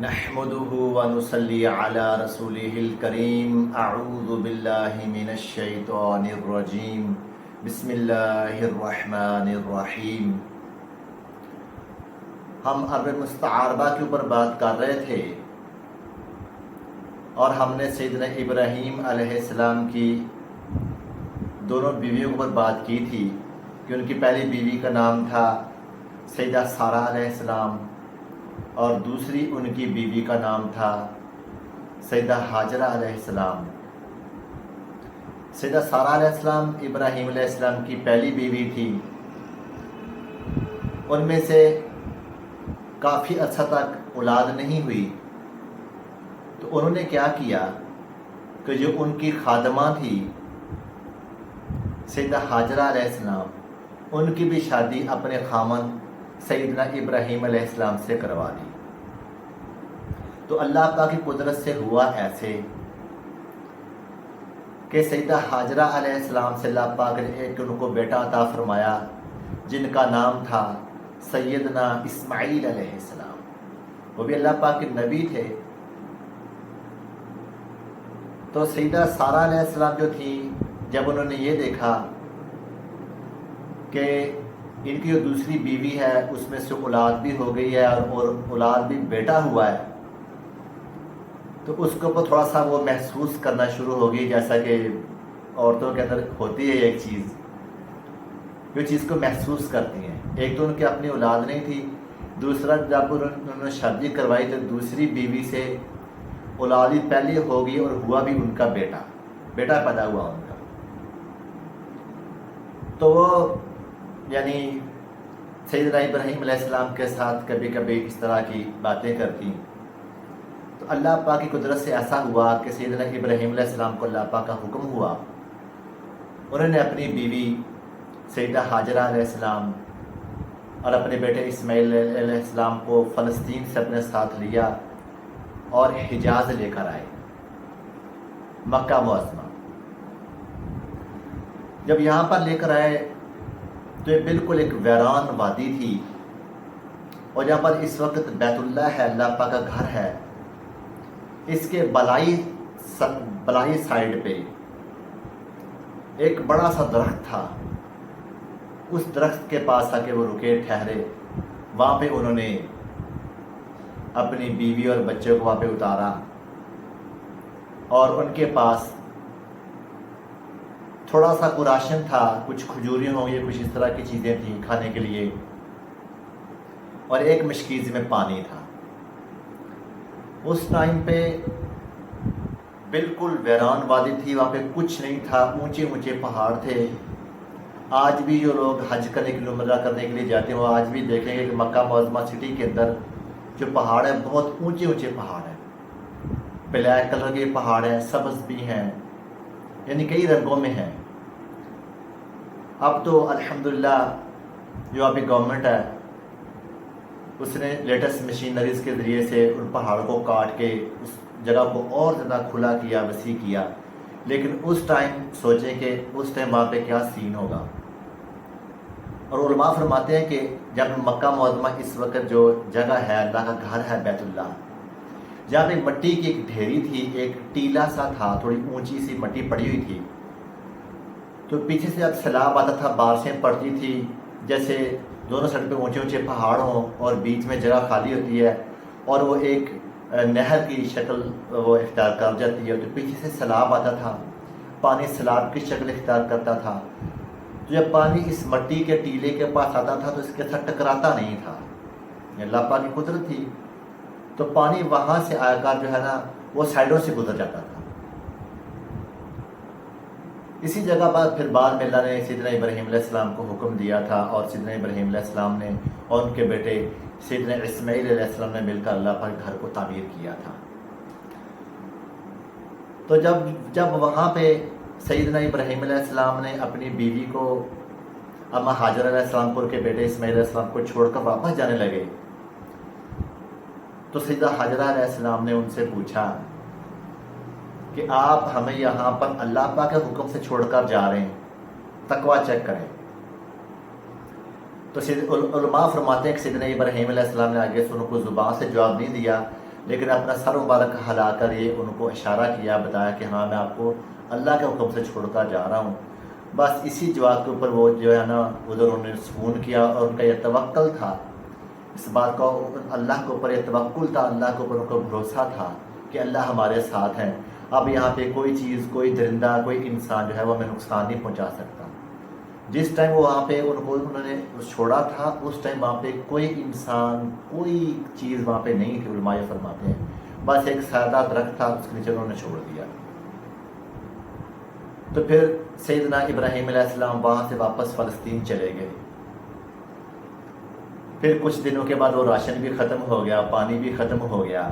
نحمده ونصلي على رسوله الكريم اعوذ باللہ من الشیطان الرجیم بسم اللہ الرحمن الرحیم۔ ہم ارب مستعاربہ کے اوپر بات کر رہے تھے اور ہم نے سیدنا ابراہیم علیہ السلام کی دونوں بیویوں کے اوپر بات کی تھی کہ ان کی پہلی بیوی کا نام تھا سیدہ سارہ علیہ السلام اور دوسری ان کی بیوی کا نام تھا سیدہ ہاجرہ علیہ السلام۔ سیدہ سارہ علیہ السلام ابراہیم علیہ السلام کی پہلی بیوی تھی۔ ان میں سے کافی عرصہ تک اولاد نہیں ہوئی تو انہوں نے کیا کیا کہ جو ان کی خادمہ تھی سیدہ ہاجرہ علیہ السلام، ان کی بھی شادی اپنے خامن سیدنا ابراہیم علیہ السلام سے کروا دی۔ تو اللہ پاک کی قدرت سے ہوا ایسے کہ سیدہ ہاجرہ علیہ السلام سے اللہ پاک نے ایک ان کو بیٹا عطا فرمایا جن کا نام تھا سیدنا اسماعیل علیہ السلام۔ وہ بھی اللہ پاک کے نبی تھے۔ تو سیدہ سارہ علیہ السلام جو تھی، جب انہوں نے یہ دیکھا کہ ان کی جو دوسری بیوی ہے اس میں سے اولاد بھی ہو گئی ہے اور اولاد بھی بیٹا ہوا ہے، تو اس کے اوپر تھوڑا سا وہ محسوس کرنا شروع ہو گئی، جیسا کہ عورتوں کے اندر ہوتی ہے ایک چیز، جو چیز کو محسوس کرتی ہیں۔ ایک تو ان کی اپنی اولاد نہیں تھی، دوسرا جب انہوں نے شادی کروائی تو دوسری بیوی سے اولاد بھی پہلے ہو گئی اور ہوا بھی ان کا بیٹا پیدا ہوا ان کا۔ تو وہ یعنی سیدنا ابراہیم علیہ السلام کے ساتھ کبھی کبھی اس طرح کی باتیں کرتی، تو اللہ پاک کی قدرت سے ایسا ہوا کہ سیدنا ابراہیم علیہ السلام کو اللہ پاک کا حکم ہوا، انہوں نے اپنی بیوی سیدہ ہاجرہ علیہ السلام اور اپنے بیٹے اسماعیل علیہ السلام کو فلسطین سے اپنے ساتھ لیا اور حجاز لے کر آئے، مکہ معظمہ۔ جب یہاں پر لے کر آئے تو یہ بالکل ایک ویران وادی تھی، اور جہاں پر اس وقت بیت اللہ ہے، اللہ پاک کا گھر ہے، اس کے بلائی سائڈ پہ ایک بڑا سا درخت تھا۔ اس درخت کے پاس آ کے وہ رکے، ٹھہرے، وہاں پہ انہوں نے اپنی بیوی اور بچے کو وہاں پہ اتارا، اور ان کے پاس تھوڑا سا راشن تھا، کچھ کھجوریاں ہوں گی، کچھ اس طرح کی چیزیں تھیں کھانے کے لیے، اور ایک مشکیز میں پانی تھا۔ اس ٹائم پہ بالکل ویران وادی تھی، وہاں پہ کچھ نہیں تھا، اونچے اونچے پہاڑ تھے۔ آج بھی جو لوگ حج کرنے کے لیے، عمرہ کرنے کے لیے جاتے ہیں، وہ آج بھی دیکھیں گے کہ مکہ معظمہ سٹی کے اندر جو پہاڑ ہیں بہت اونچے اونچے پہاڑ ہیں، بلیک کلر کے پہاڑ ہیں، سبز بھی ہیں، یعنی کئی رنگوں میں ہیں۔ اب تو الحمدللہ جو ابھی گورنمنٹ ہے اس نے لیٹسٹ مشینریز کے ذریعے سے ان پہاڑوں کو کاٹ کے اس جگہ کو اور زیادہ کھلا کیا، وسیع کیا، لیکن اس ٹائم سوچیں کہ اس ٹائم وہاں پہ کیا سین ہوگا۔ اور علماء فرماتے ہیں کہ جب مکہ معظمہ اس وقت جو جگہ ہے، اللہ کا گھر ہے بیت اللہ، جہاں پہ مٹی کی ایک ڈھیری تھی، ایک ٹیلا سا تھا، تھوڑی اونچی سی مٹی پڑی ہوئی تھی، تو پیچھے سے جب سیلاب آتا تھا، بارشیں پڑتی تھی، جیسے دونوں سائڈ پہ اونچے اونچے پہاڑ ہوں اور بیچ میں جگہ خالی ہوتی ہے اور وہ ایک نہر کی شکل وہ اختیار کر جاتی ہے، تو پیچھے سے سیلاب آتا تھا، پانی سیلاب کی شکل اختیار کرتا تھا، تو جب پانی اس مٹی کے ٹیلے کے پاس آتا تھا تو اس کے ساتھ ٹکراتا نہیں تھا، یہ اللہ پاک کی قدرت تھی۔ تو پانی وہاں سے آ کر جو ہے نا وہ سائڈوں سے گزر جاتا تھا۔ اسی جگہ پر پھر بعد میں اللہ نے سیدنا ابراہیم علیہ السلام کو حکم دیا تھا، اور سیدنا ابراہیم علیہ السلام نے اور ان کے بیٹے سیدنا اسماعیل علیہ السلام نے مل کر اللہ پاک گھر کو تعمیر کیا تھا۔ تو جب وہاں پہ سیدنا ابراہیم علیہ السلام نے اپنی بیوی کو، اما ہاجر علیہ السلام کو، ان کے بیٹے اسماعیل علیہ السلام کو چھوڑ کر واپس جانے لگے، تو سیدہ ہاجرہ علیہ السلام نے ان سے پوچھا کہ آپ ہمیں یہاں پر اللہ پاک کے حکم سے چھوڑ کر جا رہے ہیں، تقویٰ چیک کریں۔ تو علماء فرماتے ہیں کہ سیدنا ابراہیم علیہ السلام نے آگے سے ان کو زبان سے جواب نہیں دیا، لیکن اپنا سر مبارک ہلا کر یہ ان کو اشارہ کیا، بتایا کہ ہاں میں آپ کو اللہ کے حکم سے چھوڑتا جا رہا ہوں۔ بس اسی جواب کے اوپر وہ جو ہے نا ادھر انہوں نے سکون کیا، اور ان کا یہ توکل تھا، اس بات کا اللہ کے اوپر یہ توکل تھا، اللہ کے اوپر ان کو بھروسہ تھا کہ اللہ ہمارے ساتھ ہیں، اب یہاں پہ کوئی چیز، کوئی درندہ، کوئی انسان جو ہے وہ ہمیں نقصان نہیں پہنچا سکتا۔ جس ٹائم وہ وہاں پہ انہوں نے چھوڑا تھا، اس ٹائم وہاں پہ کوئی انسان، کوئی چیز وہاں پہ نہیں تھی، علماء فرماتے ہیں، بس ایک سادہ درخت تھا، اس کے نیچے انہوں نے چھوڑ دیا۔ تو پھر سیدنا ابراہیم علیہ السلام وہاں سے واپس فلسطین چلے گئے۔ پھر کچھ دنوں کے بعد وہ راشن بھی ختم ہو گیا، پانی بھی ختم ہو گیا،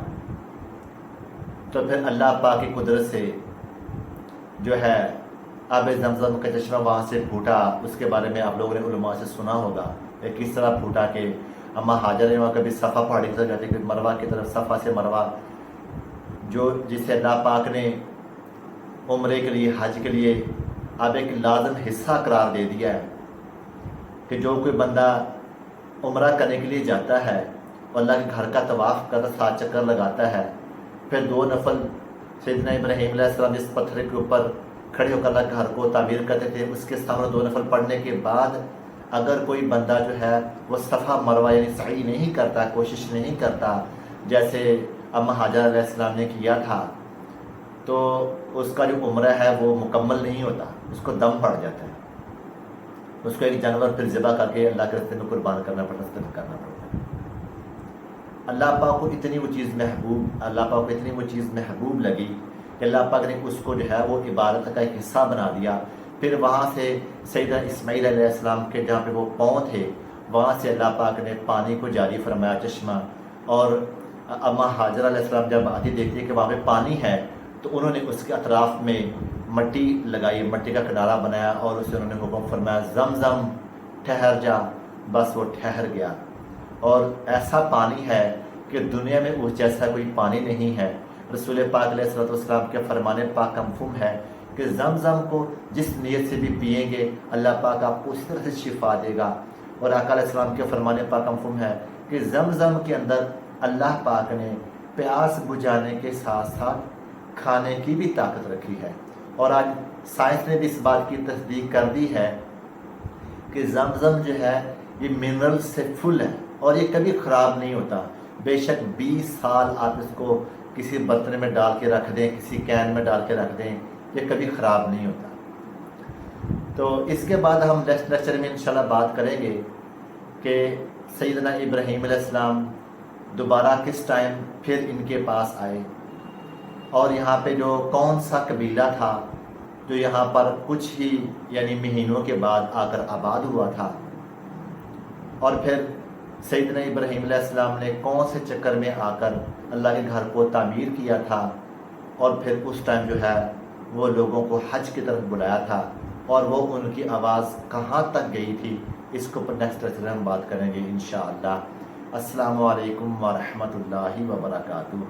تو پھر اللہ پاک کی قدرت سے جو ہے آب زمزم کا چشمہ وہاں سے پھوٹا۔ اس کے بارے میں آپ لوگوں نے علماء سے سنا ہوگا کہ کس طرح پھوٹا، کہ اما حاجر نے وہاں کبھی صفا پہاڑی کی طرف جاتے، کہ مروہ کی طرف، صفا سے مروہ، جو جسے اللہ پاک نے عمرے کے لیے، حج کے لیے اب ایک لازم حصہ قرار دے دیا ہے کہ جو کوئی بندہ عمرہ کرنے کے لیے جاتا ہے اور اللہ کے گھر کا طواف کرتا، 7 چکر لگاتا ہے، پھر 2 نفل سیدنا ابراہیم علیہ السلام جس پتھر کے اوپر کھڑے ہو کر اللہ کے گھر کو تعمیر کرتے تھے، اس کے سامنے 2 نفل پڑھنے کے بعد اگر کوئی بندہ جو ہے وہ صفا مروہ یعنی سعی نہیں کرتا، کوشش نہیں کرتا جیسے اما حاجر علیہ السلام نے کیا تھا، تو اس کا جو عمرہ ہے وہ مکمل نہیں ہوتا، اس کو دم پڑ جاتا ہے، اس کو ایک جانور پھر ذبح کر کے اللہ کے راستے میں قربان کرنا پڑتا ہے۔ اللہ پاک کو اتنی وہ چیز محبوب لگی کہ اللہ پاک نے اس کو جو ہے وہ عبادت کا ایک حصہ بنا دیا۔ پھر وہاں سے سیدنا اسماعیل علیہ السلام کے جہاں پہ وہ پاؤں تھے، وہاں سے اللہ پاک نے پانی کو جاری فرمایا، چشمہ، اور اما حاجر علیہ السلام جب آتی دیکھتی ہے کہ وہاں پہ پانی ہے تو انہوں نے اس کے اطراف میں مٹی لگائی، مٹی کا کنارہ بنایا، اور اسے انہوں نے حکم فرمایا زمزم ٹھہر جا، بس وہ ٹھہر گیا۔ اور ایسا پانی ہے کہ دنیا میں اس جیسا کوئی پانی نہیں ہے۔ رسول پاک علیہ السلام کے فرمان پاک کا مفہوم ہے کہ زمزم کو جس نیت سے بھی پئیں گے اللہ پاک آپ کو اسی طرح سے شفا دے گا۔ اور آقا علیہ السلام کے فرمان پاک کا مفہوم ہے کہ زمزم کے اندر اللہ پاک نے پیاس بجھانے کے ساتھ ساتھ کھانے کی بھی طاقت رکھی ہے۔ اور آج سائنس نے بھی اس بات کی تصدیق کر دی ہے کہ زمزم جو ہے یہ منرل سے فل ہے اور یہ کبھی خراب نہیں ہوتا۔ بے شک 20 سال آپ اس کو کسی برتن میں ڈال کے رکھ دیں، کسی کین میں ڈال کے رکھ دیں، یہ کبھی خراب نہیں ہوتا۔ تو اس کے بعد ہم نیکسٹ لیکچر میں انشاءاللہ بات کریں گے کہ سیدنا ابراہیم علیہ السلام دوبارہ کس ٹائم پھر ان کے پاس آئے، اور یہاں پہ جو کون سا قبیلہ تھا جو یہاں پر کچھ ہی یعنی مہینوں کے بعد آ کر آباد ہوا تھا، اور پھر سیدنا ابراہیم علیہ السلام نے کون سے چکر میں آ کر اللہ کے گھر کو تعمیر کیا تھا، اور پھر اس ٹائم جو ہے وہ لوگوں کو حج کی طرف بلایا تھا، اور وہ ان کی آواز کہاں تک گئی تھی، اس کو پر نیکسٹ لیکچر ہم بات کریں گے انشاءاللہ۔ السلام علیکم ورحمۃ اللہ وبرکاتہ۔